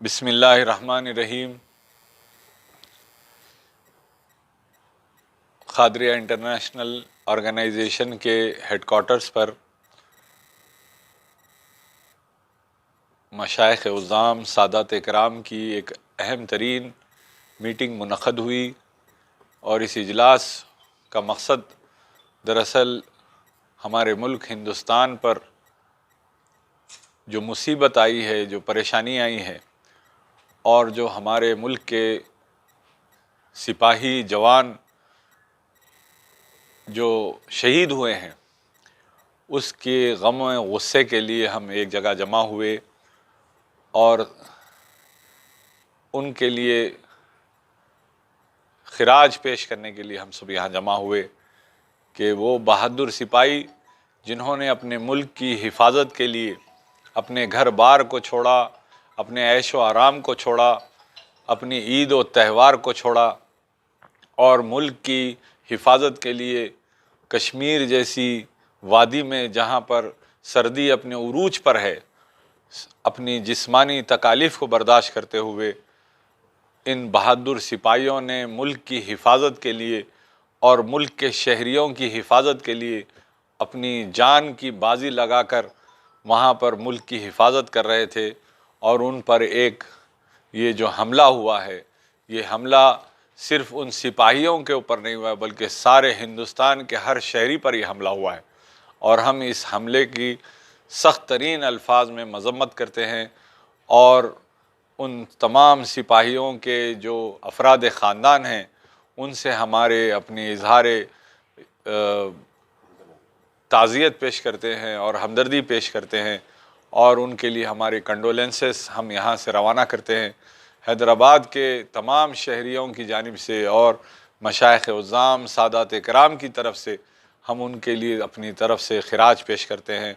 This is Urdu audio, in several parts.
بسم اللہ الرحمن الرحیم۔ قادریہ انٹرنیشنل آرگنائزیشن کے ہیڈ کوارٹرز پر مشائخ عظام سادات کرام کی ایک اہم ترین میٹنگ منعقد ہوئی، اور اس اجلاس کا مقصد دراصل ہمارے ملک ہندوستان پر جو مصیبت آئی ہے، جو پریشانی آئی ہے، اور جو ہمارے ملک کے سپاہی جوان جو شہید ہوئے ہیں، اس کے غم و غصے کے لیے ہم ایک جگہ جمع ہوئے، اور ان کے لیے خراج پیش کرنے کے لیے ہم سب یہاں جمع ہوئے کہ وہ بہادر سپاہی جنہوں نے اپنے ملک کی حفاظت کے لیے اپنے گھر بار کو چھوڑا، اپنے عیش و آرام کو چھوڑا، اپنی عید و تہوار کو چھوڑا، اور ملک کی حفاظت کے لیے کشمیر جیسی وادی میں جہاں پر سردی اپنے عروج پر ہے، اپنی جسمانی تکالیف کو برداشت کرتے ہوئے ان بہادر سپاہیوں نے ملک کی حفاظت کے لیے اور ملک کے شہریوں کی حفاظت کے لیے اپنی جان کی بازی لگا کر وہاں پر ملک کی حفاظت کر رہے تھے، اور ان پر ایک یہ جو حملہ ہوا ہے، یہ حملہ صرف ان سپاہیوں کے اوپر نہیں ہوا بلکہ سارے ہندوستان کے ہر شہری پر یہ حملہ ہوا ہے، اور ہم اس حملے کی سخت ترین الفاظ میں مذمت کرتے ہیں، اور ان تمام سپاہیوں کے جو افراد خاندان ہیں ان سے ہمارے اپنی اظہار تعزیت پیش کرتے ہیں اور ہمدردی پیش کرتے ہیں، اور ان کے لیے ہمارے کنڈولنسز ہم یہاں سے روانہ کرتے ہیں۔ حیدرآباد کے تمام شہریوں کی جانب سے اور مشائخ عظام سادات کرام کی طرف سے ہم ان کے لیے اپنی طرف سے خراج پیش کرتے ہیں،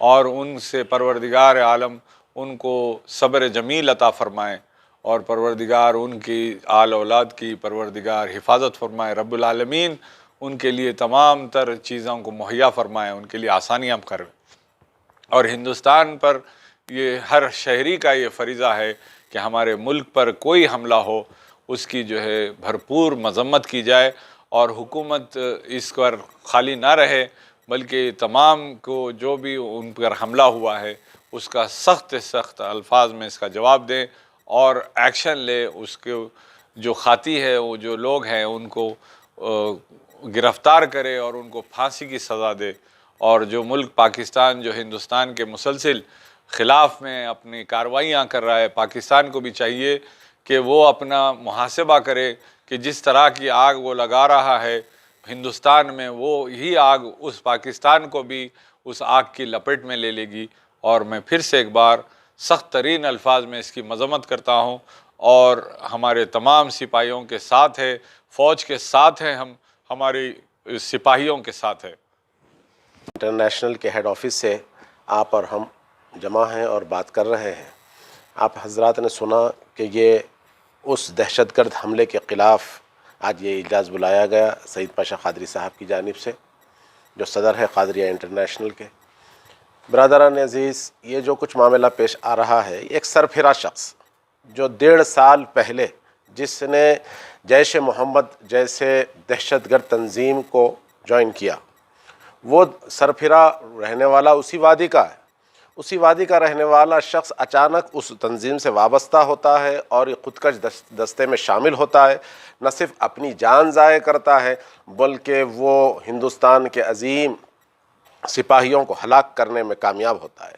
اور ان سے پروردگار عالم ان کو صبر جمیل عطا فرمائے، اور پروردگار ان کی آل اولاد کی پروردگار حفاظت فرمائے، رب العالمین ان کے لیے تمام تر چیزوں کو مہیا فرمائے، ان کے لیے آسانیاں کرے۔ اور ہندوستان پر یہ ہر شہری کا یہ فریضہ ہے کہ ہمارے ملک پر کوئی حملہ ہو اس کی جو ہے بھرپور مذمت کی جائے، اور حکومت اس پر خالی نہ رہے بلکہ تمام کو جو بھی ان پر حملہ ہوا ہے اس کا سخت سخت الفاظ میں اس کا جواب دیں اور ایکشن لے، اس کے جو خاطی ہے وہ جو لوگ ہیں ان کو گرفتار کرے اور ان کو پھانسی کی سزا دے، اور جو ملک پاکستان جو ہندوستان کے مسلسل خلاف میں اپنی کارروائیاں کر رہا ہے، پاکستان کو بھی چاہیے کہ وہ اپنا محاسبہ کرے کہ جس طرح کی آگ وہ لگا رہا ہے ہندوستان میں، وہ ہی آگ اس پاکستان کو بھی اس آگ کی لپیٹ میں لے لے گی۔ اور میں پھر سے ایک بار سخت ترین الفاظ میں اس کی مذمت کرتا ہوں، اور ہمارے تمام سپاہیوں کے ساتھ ہے، فوج کے ساتھ ہیں، ہم ہماری سپاہیوں کے ساتھ ہے۔ انٹرنیشنل کے ہیڈ آفس سے آپ اور ہم جمع ہیں اور بات کر رہے ہیں۔ آپ حضرات نے سنا کہ یہ اس دہشت گرد حملے کے خلاف آج یہ اجلاس بلایا گیا سعید پاشا قادری صاحب کی جانب سے، جو صدر ہے قادریہ انٹرنیشنل کے۔ برادران عزیز، یہ جو کچھ معاملہ پیش آ رہا ہے، ایک سرفراز شخص جو 1.5 سال پہلے جس نے جیش محمد جیسے دہشت گرد تنظیم کو جوائن کیا، وہ سرفراں رہنے والا اسی وادی کا ہے، اسی وادی کا رہنے والا شخص اچانک اس تنظیم سے وابستہ ہوتا ہے اور یہ خودکش دستے میں شامل ہوتا ہے۔ نہ صرف اپنی جان ضائع کرتا ہے بلکہ وہ ہندوستان کے عظیم سپاہیوں کو ہلاک کرنے میں کامیاب ہوتا ہے۔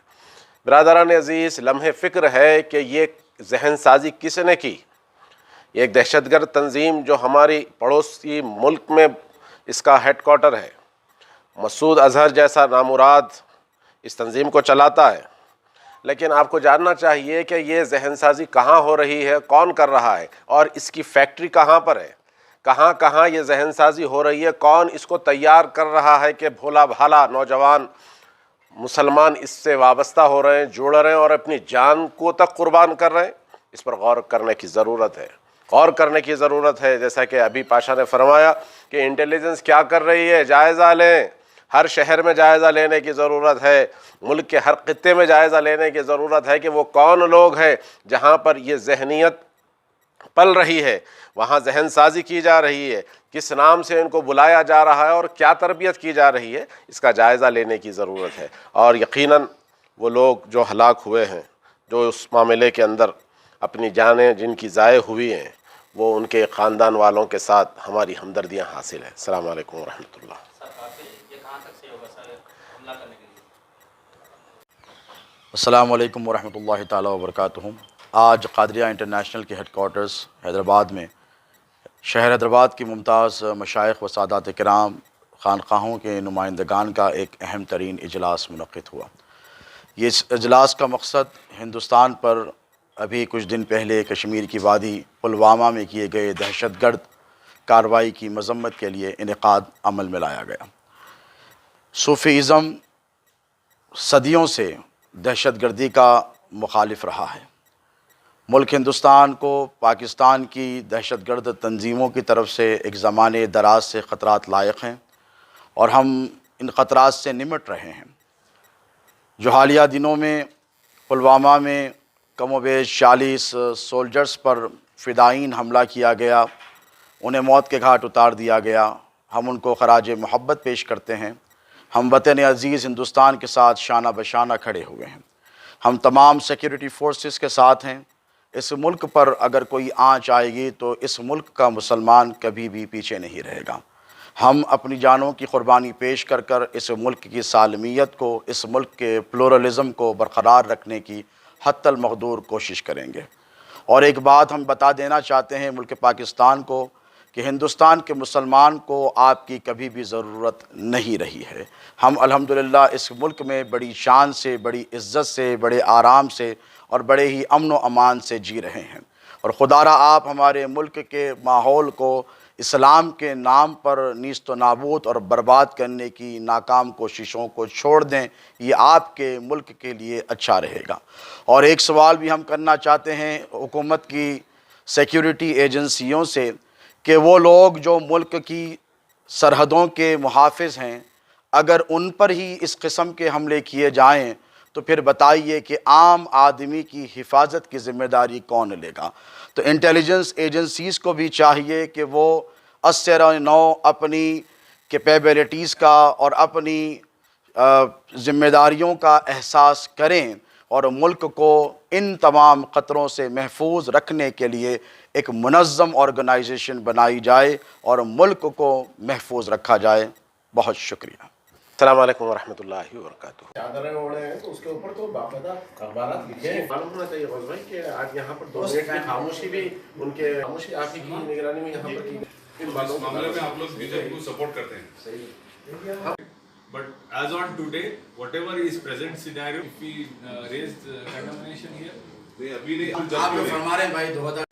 برادران عزیز، لمحہ فکر ہے کہ یہ ذہن سازی کس نے کی؟ یہ ایک دہشت گرد تنظیم جو ہماری پڑوسی ملک میں اس کا ہیڈ کوارٹر ہے، مسعود اظہر جیسا نامراد اس تنظیم کو چلاتا ہے۔ لیکن آپ کو جاننا چاہیے کہ یہ ذہن سازی کہاں ہو رہی ہے، کون کر رہا ہے، اور اس کی فیکٹری کہاں پر ہے، کہاں کہاں یہ ذہن سازی ہو رہی ہے، کون اس کو تیار کر رہا ہے کہ بھولا بھالا نوجوان مسلمان اس سے وابستہ ہو رہے ہیں، جڑ رہے ہیں اور اپنی جان کو تک قربان کر رہے ہیں۔ اس پر غور کرنے کی ضرورت ہے، غور کرنے کی ضرورت ہے۔ جیسا کہ ابھی پاشا نے فرمایا کہ انٹیلیجنس کیا کر رہی ہے، جائزہ لیں، ہر شہر میں جائزہ لینے کی ضرورت ہے، ملک کے ہر خطے میں جائزہ لینے کی ضرورت ہے کہ وہ کون لوگ ہیں جہاں پر یہ ذہنیت پل رہی ہے، وہاں ذہن سازی کی جا رہی ہے، کس نام سے ان کو بلایا جا رہا ہے اور کیا تربیت کی جا رہی ہے، اس کا جائزہ لینے کی ضرورت ہے۔ اور یقیناً وہ لوگ جو ہلاک ہوئے ہیں، جو اس معاملے کے اندر اپنی جانیں جن کی ضائع ہوئی ہیں، وہ ان کے خاندان والوں کے ساتھ ہماری ہمدردیاں حاصل ہیں۔ السلام علیکم ورحمۃ اللہ۔ السلام علیکم ورحمۃ اللہ تعالیٰ وبرکاتہ۔ آج قادریہ انٹرنیشنل کے ہیڈ کوارٹرز حیدرآباد میں شہر حیدرآباد کی ممتاز مشائخ و سادات کرام، خانقاہوں کے نمائندگان کا ایک اہم ترین اجلاس منعقد ہوا۔ یہ اس اجلاس کا مقصد ہندوستان پر ابھی کچھ دن پہلے کشمیر کی وادی پلوامہ میں کیے گئے دہشت گرد کارروائی کی مذمت کے لیے انعقاد عمل میں لایا گیا۔ صوفیزم صدیوں سے دہشت گردی کا مخالف رہا ہے۔ ملک ہندوستان کو پاکستان کی دہشت گرد تنظیموں کی طرف سے ایک زمانے دراز سے خطرات لاحق ہیں اور ہم ان خطرات سے نمٹ رہے ہیں۔ جو حالیہ دنوں میں پلوامہ میں کم و بیش 40 سولجرز پر فدائین حملہ کیا گیا، انہیں موت کے گھاٹ اتار دیا گیا، ہم ان کو خراج محبت پیش کرتے ہیں۔ ہم وطن عزیز ہندوستان کے ساتھ شانہ بشانہ کھڑے ہوئے ہیں۔ ہم تمام سیکیورٹی فورسز کے ساتھ ہیں۔ اس ملک پر اگر کوئی آنچ آئے گی تو اس ملک کا مسلمان کبھی بھی پیچھے نہیں رہے گا۔ ہم اپنی جانوں کی قربانی پیش کر کر اس ملک کی سالمیت کو، اس ملک کے پلورلزم کو برقرار رکھنے کی حتی المقدور کوشش کریں گے۔ اور ایک بات ہم بتا دینا چاہتے ہیں ملک پاکستان کو کہ ہندوستان کے مسلمان کو آپ کی کبھی بھی ضرورت نہیں رہی ہے۔ ہم الحمدللہ اس ملک میں بڑی شان سے، بڑی عزت سے، بڑے آرام سے اور بڑے ہی امن و امان سے جی رہے ہیں۔ اور خدا را آپ ہمارے ملک کے ماحول کو اسلام کے نام پر نیست و نابود اور برباد کرنے کی ناکام کوششوں کو چھوڑ دیں، یہ آپ کے ملک کے لیے اچھا رہے گا۔ اور ایک سوال بھی ہم کرنا چاہتے ہیں حکومت کی سیکیورٹی ایجنسیوں سے کہ وہ لوگ جو ملک کی سرحدوں کے محافظ ہیں، اگر ان پر ہی اس قسم کے حملے کیے جائیں تو پھر بتائیے کہ عام آدمی کی حفاظت کی ذمہ داری کون لے گا؟ تو انٹیلیجنس ایجنسیز کو بھی چاہیے کہ وہ اثر نو اپنی کیپیبلٹیز کا اور اپنی ذمہ داریوں کا احساس کریں اور ملک کو ان تمام خطروں سے محفوظ رکھنے کے لیے ایک منظم آرگنائزیشن بنائی جائے اور ملک کو محفوظ رکھا جائے۔ بہت شکریہ۔ السلام علیکم ورحمۃ اللہ وبرکاتہ۔ چادریں اوڑھے ہیں تو اس کے اوپر تو باقاعدہ اخبارات لکھے ہیں۔ معلوم ہونا چاہیے غوث بھائی کہ آج یہاں پر 2 منٹ کی خاموشی بھی ان کے خاموشی آپ ہی کی نگرانی میں یہاں پر کی گئی۔ اس معاملے میں آپ لوگ بی جے پی کو سپورٹ کرتے ہیں۔ صحیح۔ But as on today, whatever is present scenario, if we raise condemnation here, آپ جو فرما رہے ہیں بھائی 2000